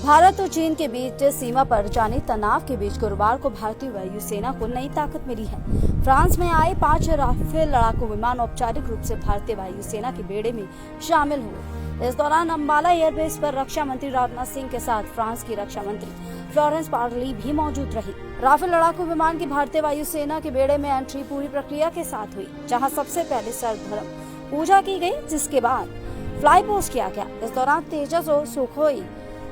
भारत और चीन के बीच सीमा पर जारी तनाव के बीच गुरुवार को भारतीय वायुसेना को नई ताकत मिली है। फ्रांस में आए 5 राफेल लड़ाकू विमान औपचारिक रूप से भारतीय वायुसेना के बेड़े में शामिल हुए। इस दौरान अंबाला एयरबेस पर रक्षा मंत्री राजनाथ सिंह के साथ फ्रांस की रक्षा मंत्री फ्लोरेंस पार्ली भी मौजूद रही। राफेल लड़ाकू विमान की भारतीय वायुसेना के बेड़े में एंट्री पूरी प्रक्रिया के साथ हुई, जहाँ सबसे पहले सर्वधर्म पूजा की गई, जिसके बाद फ्लाई पोस्ट किया गया। इस दौरान तेजस और सुखोई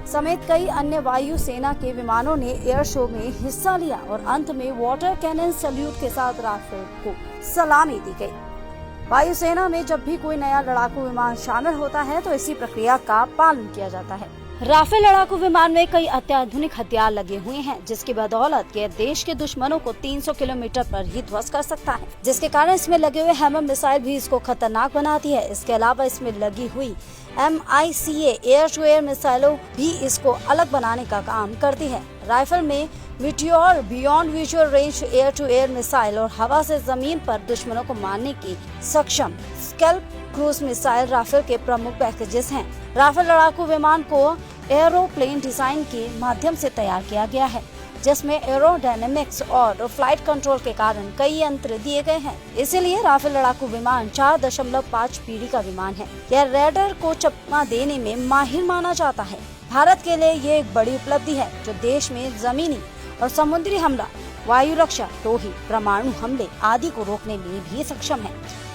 समेत कई अन्य वायुसेना के विमानों ने एयर शो में हिस्सा लिया और अंत में वाटर कैनन सैल्यूट के साथ राफेल को सलामी दी गई। वायुसेना में जब भी कोई नया लड़ाकू विमान शामिल होता है तो इसी प्रक्रिया का पालन किया जाता है। राफेल लड़ाकू विमान में कई अत्याधुनिक हथियार लगे हुए हैं, जिसकी बदौलत ये देश के दुश्मनों को 300 किलोमीटर पर ही ध्वस्त कर सकता है, जिसके कारण इसमें लगे हुए हैमर मिसाइल भी इसको खतरनाक बनाती है। इसके अलावा इसमें लगी हुई MICA एयर टू एयर मिसाइलों भी इसको अलग बनाने का काम करती है। राइफल में Meteor beyond visual range air to air missile और हवा से जमीन पर दुश्मनों को मारने की सक्षम स्कैल्प क्रूज मिसाइल राफेल के प्रमुख पैकेजेस हैं। राफेल लड़ाकू विमान को एरोप्लेन डिजाइन के माध्यम से तैयार किया गया है, जिसमें एरोडायनेमिक्स और फ्लाइट कंट्रोल के कारण कई यंत्र दिए गए हैं। इसीलिए राफेल लड़ाकू विमान 4.5 पीढ़ी का विमान है। यह रेडर को चकमा देने में माहिर माना जाता है। भारत के लिए ये एक बड़ी उपलब्धि है, जो देश में जमीनी और समुद्री हमला, वायु रक्षा, तो ही परमाणु हमले आदि को रोकने में भी सक्षम है।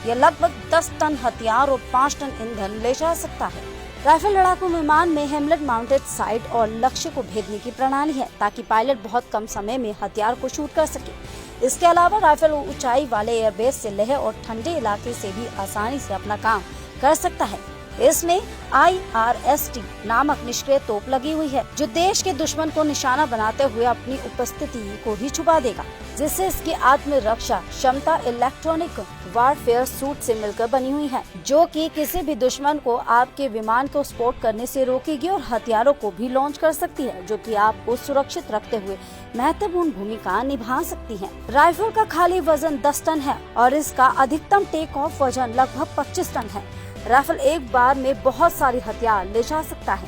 यह लगभग 10 टन हथियार और 5 टन ईंधन ले जा सकता है। राइफल लड़ाकू विमान में हेमलेट माउंटेड साइट और लक्ष्य को भेदने की प्रणाली है, ताकि पायलट बहुत कम समय में हथियार को शूट कर सके। इसके अलावा राइफल ऊंचाई वाले एयरबेस से लेह और ठंडे इलाके से भी आसानी से अपना काम कर सकता है। इसमें IRST नामक निष्क्रिय तोप लगी हुई है, जो देश के दुश्मन को निशाना बनाते हुए अपनी उपस्थिति को भी छुपा देगा, जिससे इसकी आत्मरक्षा क्षमता इलेक्ट्रॉनिक वारफेयर सूट से मिलकर बनी हुई है, जो कि किसी भी दुश्मन को आपके विमान को स्पॉट करने से रोकेगी और हथियारों को भी लॉन्च कर सकती है, जो कि आपको सुरक्षित रखते हुए महत्वपूर्ण भूमिका निभा सकती है। राइफल का खाली वजन 10 टन है और इसका अधिकतम टेक ऑफ वजन लगभग 25 टन है। राइफल एक बार में बहुत सारी हथियार ले जा सकता है।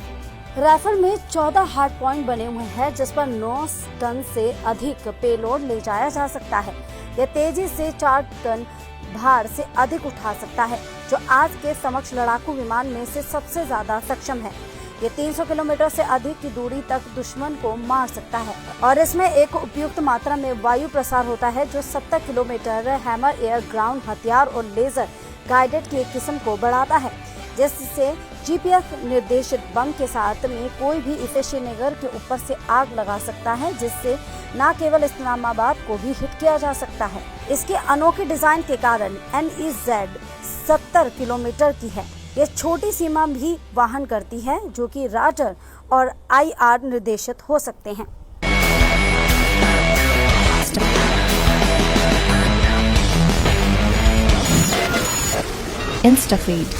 राइफल में 14 हार्ड पॉइंट बने हुए हैं, जिस पर 9 टन से अधिक पेलोड ले जाया जा सकता है। यह तेजी से 4 टन भार से अधिक उठा सकता है, जो आज के समक्ष लड़ाकू विमान में से सबसे ज्यादा सक्षम है। ये 300 किलोमीटर से अधिक की दूरी तक दुश्मन को मार सकता है और इसमें एक उपयुक्त मात्रा में वायु प्रसार होता है, जो 70 किलोमीटर हैमर एयर ग्राउंड हथियार और लेजर गाइडेड की एक किस्म को बढ़ाता है, जिससे GPS निर्देशित बम के साथ में कोई भी इसे श्रीनगर के ऊपर से आग लगा सकता है, जिससे न केवल इस्लामाबाद को भी हिट किया जा सकता है। इसके अनोखे डिजाइन के कारण NEZ 70 किलोमीटर की है। यह छोटी सीमा भी वाहन करती है, जो कि राडर और IR निर्देशित हो सकते हैं। InstaFeed